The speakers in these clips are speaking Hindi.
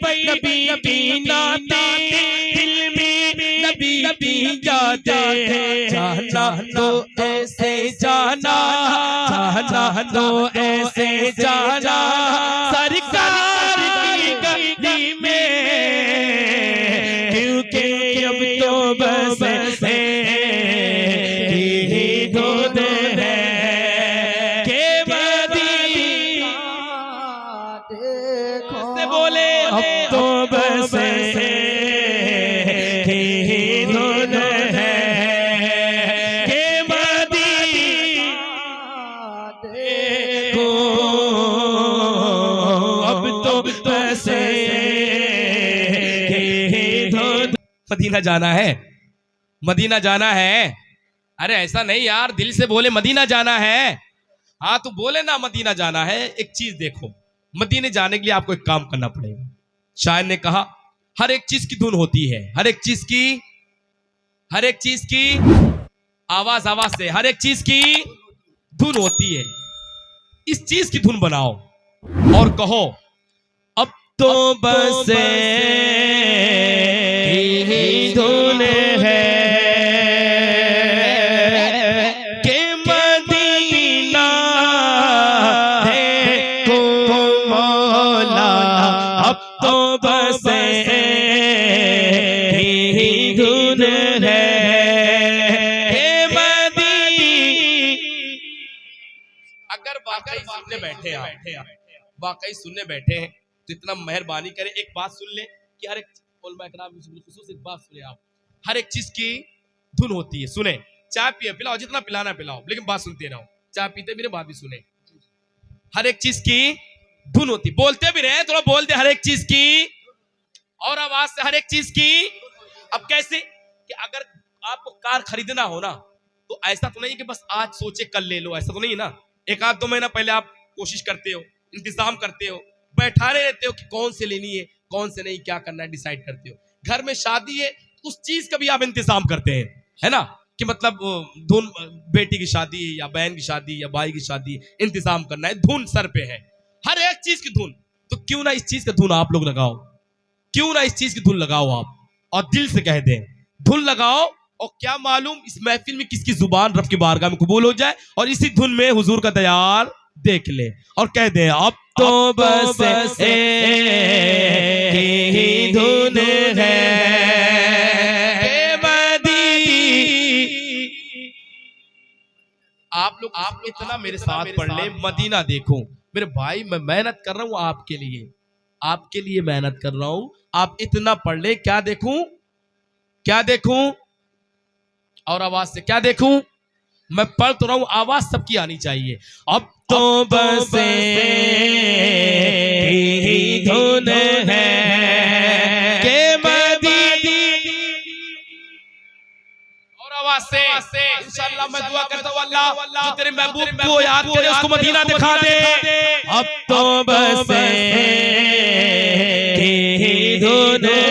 पई नबी की नाते दिल में नबी की यादें जाना तो ऐसे जाना तो ऐसे जाना सरकार की गली में क्योंकि अब तो बस है ही धुन है के मदीना देखो से बोले अब तो बस है ही धुन है के मदीना देखो अब तो बस है ही धुन। मदीना जाना है, मदीना जाना है। अरे ऐसा नहीं यार, दिल से बोले मदीना जाना है। हाँ तो बोले ना मदीना जाना है। एक चीज देखो, मदीने जाने के लिए आपको एक काम करना पड़ेगा। शायर ने कहा हर एक चीज की धुन होती है, हर एक चीज की आवाज से हर एक चीज की धुन होती है। इस चीज की धुन बनाओ और कहो अब तो बस ही धुन है के मदीना देखो मौला अब तो बस ही धुन है के मदीना। अगर वाकई सुनने बैठे हैं, वाकई सुनने बैठे हैं तो इतना मेहरबानी करें एक बात सुन ले कि हर एक एक बात सुने आप, हर एक चीज की धुन होती है। सुने, चाय पिए पिलाओ, जितना पिलाना पिलाओ, लेकिन बात सुनते रहो। चाय पीते मेरे बात भी सुने। हर एक चीज की धुन होती, बोलते भी रहे थोड़ा बोल दे हर एक चीज की और आवाज से हर एक चीज की। अब कैसे कि अगर आपको कार खरीदना हो ना तो ऐसा तो नहीं कि बस आज सोचे कल ले लो, ऐसा तो नहीं ना। एक आध दो महीना पहले आप कोशिश करते हो, इंतजाम करते हो, बैठारे रहते हो कि कौन से लेनी है कौन से नहीं, क्या करना है डिसाइड करते हो। घर में शादी है उस चीज का भी आप इंतजाम करते हैं, है ना, कि मतलब धुन, बेटी की शादी या बहन की शादी या भाई की शादी, इंतजाम करना है, धुन सर पे है, हर एक चीज की धुन। तो क्यों ना इस चीज का धुन आप लोग लगाओ, क्यों ना इस चीज की धुन लगाओ आप और दिल से कह दें धुन लगाओ। और क्या मालूम इस महफिल में किसकी जुबान रब की बारगाह में कबूल हो जाए और इसी धुन में हुजूर का दयार देख ले और कह दे अब तो बस ही धुन है के मदीना। आप लोग इतना मेरे साथ पढ़ ले, मदीना देखो मेरे भाई, मैं मेहनत कर रहा हूं आपके लिए मेहनत कर रहा हूं। आप इतना पढ़ ले, क्या देखूं और आवाज से क्या देखूं। मैं पढ़ तो रहा हूं, आवाज सबकी आनी चाहिए। अब तो बस ही धुन है के मदीना। और आवाज से इंशाअल्लाह मैं दुआ करता हूं अल्लाह जो तेरे महबूब को याद करे उसको मदीना दिखा दे। अब तो बस ही धुन है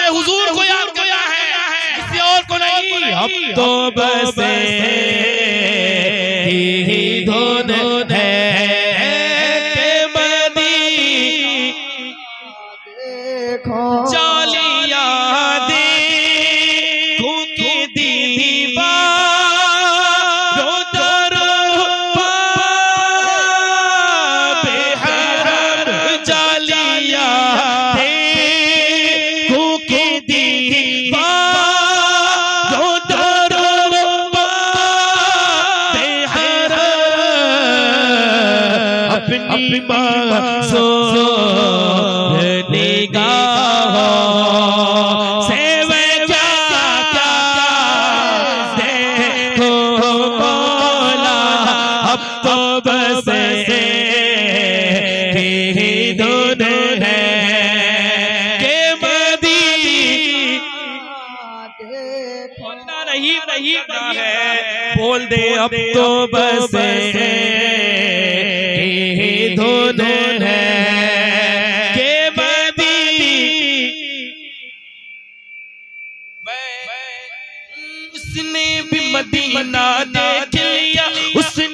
हुजूर को याद किया है, किसी और को नहीं। अब तो बस ही धुन है के मदीना देखो चालिया देखो की दीवार बेहरम चालिया अपनी मासूम निगाहों से क्या देखो मौला अब तो बस ही धुन है के मदीना देखो नहीं है। बोल दे अब तो बस धुन है के मदीना। उसने भी मदीना देख लिया, उसने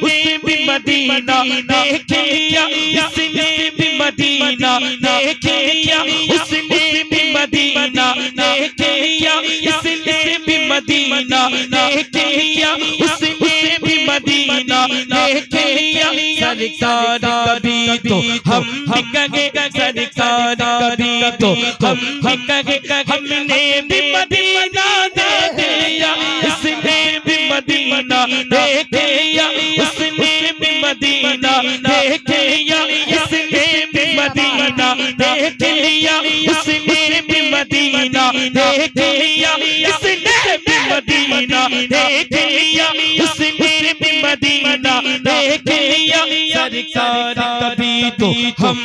मदीना देख लिया, इसने भी मदीना देख लिया, उसने भी मदीना देख लिया, इसने भी मदीना देख लिया, उसने भी मदीना देख लिया। सरकार कभी तो हम भी कहे, सरकार कभी तो हम भी कहे, हमने भी मदीना देख लिया, इसने भी मदीना देख लिया, उसने भी मदीना देख लिया, इसने भी मदीना देख लिया, उसने भी मदीना देख लिया, इसने भी मदीना देख लिया, उसने भी मदीना देख लिया। सरकार कभी तो हम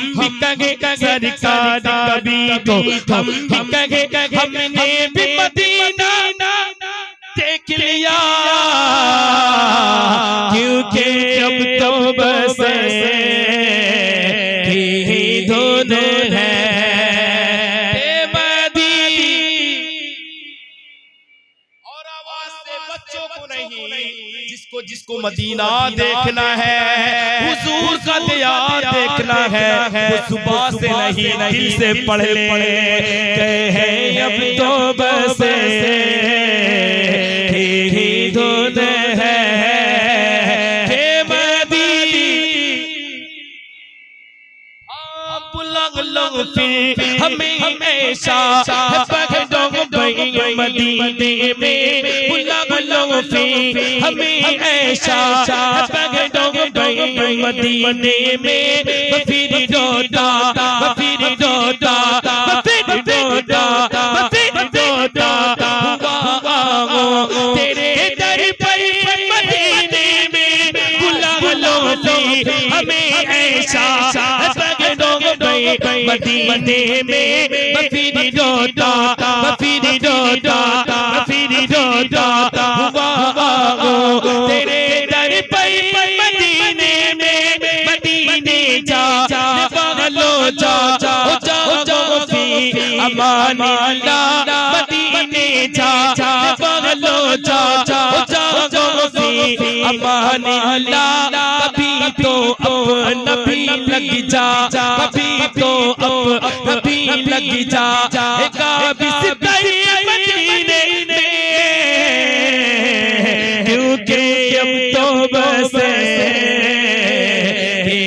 भी कहे, सरकार कभी तो हम भी कहे, हमने भी मदीना देख लिया, क्योंकि अब तो बस ही धुन है और आवाज से बच्चों को नहीं, जिसको जिसको मदीना देखना है, हुजूर का दियार देखना है, वो सुबह से नहीं दिल से पढ़ ले, कहे अब तो बस ही धुन है फिर हमें हमेशा पकड़ो भाई मदीने में, बुला लो फिर हमें ऐसा पकड़ो भाई मदीने में, फिर रोता फिर रोता फिर रोता फिर रोता तेरे दर पर मदीने में, बुला लो फिर हमें ऐसा पकड़ो मदीने में, फिर रोता फिर रोता फिर रोता तेरे दर पर मदीने में, मदीने जा लो जाओ फिर अमान अल्लाह, मदीने जा लो जाओ फिर अमान अल्लाह। कभी तो अपना भी लग जा, कभी तो अपना भी लग जा, कभी मदीने में, क्योंकि अब तो बस ही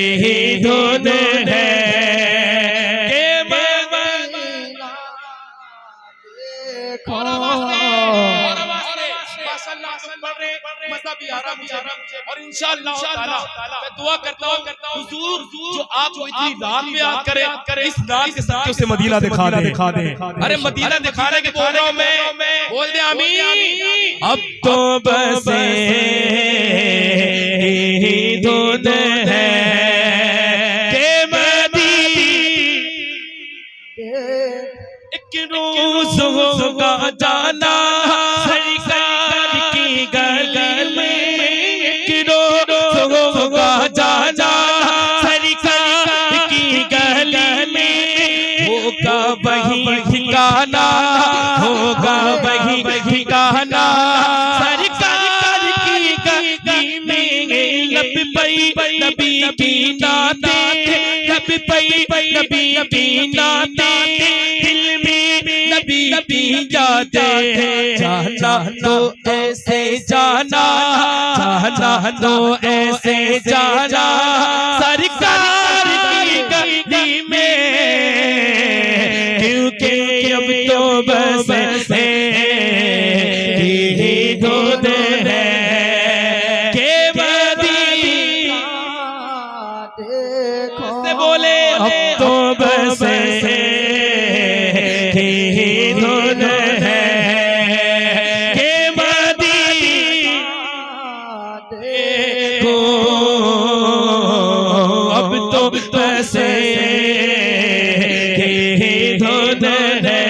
धुन है मजा भी आ रहा मुझे, और इंशाअल्लाह मैं दुआ करता हूँ हुजूर जो आप इतनी रात में याद करें, इस रात के सत्यों से मदीना दिखा दे। अरे मदीना दिखाने के बोल रहा हूँ मैं, बोल दे आमीन। अब तो बस ही धुन है के मदीने, एक रोज होगा जाना सरकार की गली में, एक रोज होगा जाना सरकार की गली में, होगा वही ठिकाना, होगा वही ठिकाना सरकार की गली में। लब पई नबी की नाते, लब पई नबी की नाते, दिल में नबी भी जाते हैं, जाना तो ऐसे जाना, जाना तो ऐसे जाना सरकार की गली में, क्योंकि अब तो बस ही धुन है के मदीना देखो, से बोले अब तो बस ही धुन है के मदीना देखो, अब तो बस ही धुन है।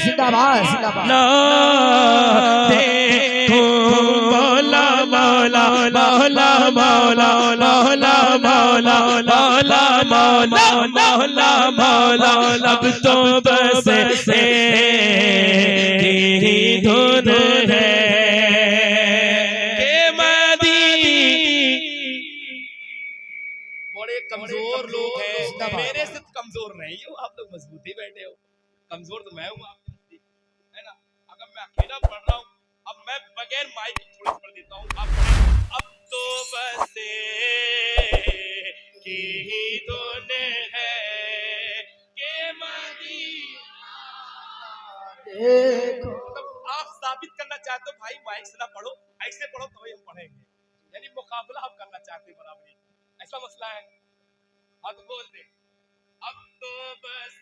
जिंदाबाद जिंदाबाद। ना देखो मौला मौला मौला मौला मौला मौला मौला मौला मौला मौला, अब तो बस ही धुन है के मदीना कमजोर लोग हैं, मेरे से तो कमजोर नहीं हो आप लोग, मजबूत ही बैठे हो। कमजोर तो मैं हूँ आपके नजदीक, है ना। अगर मैं अकेला पढ़ रहा हूँ, अब मैं बगैर माइक थोड़ी पढ़ देता हूँ, आप पढ़ें। अब तो बस की ही धुन है के मदीना देखो। तब आप साबित करना चाहते हो भाई माइक से ना पढ़ो, ऐसे पढ़ो तो हम पढ़ेंगे, यानी मुकाबला हम करना चाहते हैं बराबरी, ऐसा मसला है। हाँ तो बोल दे, अब तो बस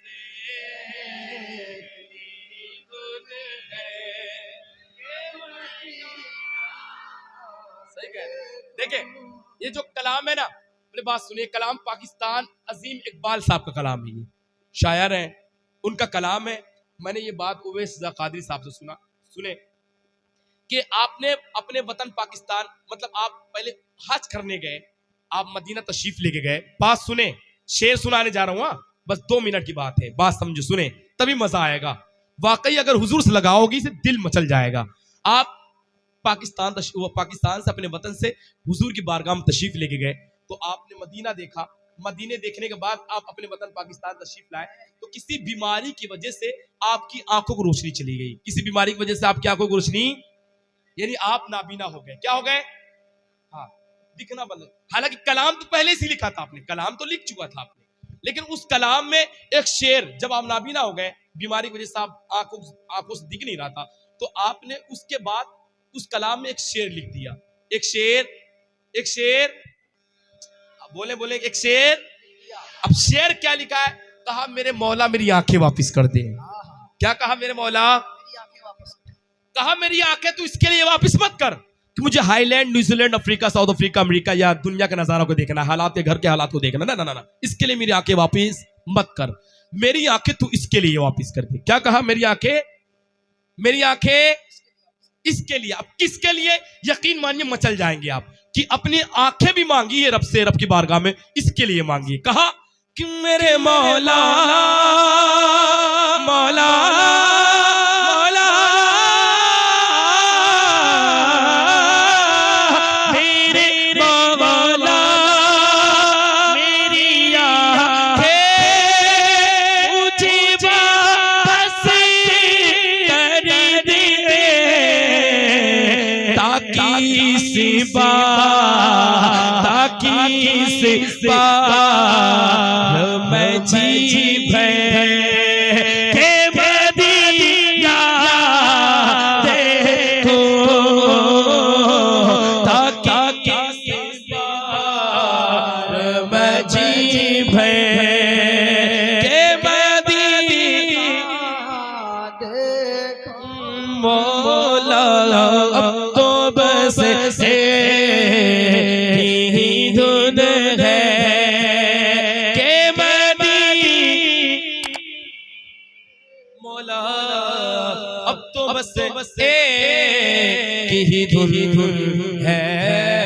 सही कह रहे। देखिए ये जो कलाम है ना, मेरी बात सुनिए, कलाम पाकिस्तान अजीम इकबाल साहब का कलाम है, ये शायर हैं, उनका कलाम है। मैंने ये बात उवैस रज़ा क़ादरी साहब से सुने कि आपने अपने वतन पाकिस्तान, मतलब आप पहले हज करने गए, आप मदीना तशरीफ लेके गए, बात सुने, शेर सुनाने जा रहा हूँ, बस 2 मिनट की बात है, बात समझो, सुने तभी मजा आएगा। वाकई अगर हुजूर से लगाओगी इसे दिल मचल जाएगा। आप पाकिस्तान से अपने वतन से हुजूर की बारगाह में तशरीफ लेके गए, तो आपने मदीना देखा, मदीने देखने के बाद आप अपने वतन पाकिस्तान तशरीफ लाए, तो किसी बीमारी की वजह से आपकी आंखों को रोशनी चली गई, किसी बीमारी की वजह से आपकी आंखों को रोशनी, यानी आप नाबीना हो गए, क्या हो गए, हाँ दिखना बंद। हालांकि कलाम तो पहले से लिखा था आपने, कलाम तो लिख चुका था आपने, लेकिन उस कलाम में एक शेर, जब आप नाबीना हो गए, बीमारी की वजह से आप आंखों से दिख नहीं रहा था, तो आपने उसके बाद उस कलाम में एक शेर लिख दिया, एक शेर बोले एक शेर। अब शेर क्या लिखा है, कहा मेरे मौला मेरी आंखें वापस कर दे। क्या कहा मेरे मौला, कहा मेरी आंखें तू इसके लिए वापस मत कर कि मुझे highland, New Zealand, Africa, south Africa, America या दुनिया के नजारों को देखना, हालात के घर के हालात को देखना, ना ना ना, इसके लिए मेरी आंखें वापस मत कर, मेरी आंखें तू इसके लिए वापस कर दे। क्या कहा, मेरी आंखें इसके लिए। अब किसके लिए, यकीन मानिए मचल जाएंगे आप, कि अपनी आंखें भी मांगी है रब से, रब की बारगाह में, इसके लिए मांगी। कहा कि मेरे मौला मौला मौला मेरे मौला मेरी आंखें ऊंची बस कर दे, ताकि सिवा मैं जी भर के मदीना देखो, ताकि सिवा मैं जी भर के मदीना देखो। मौला अब तो बस ही धुन है के मौला, अब तो बस ही धुन है।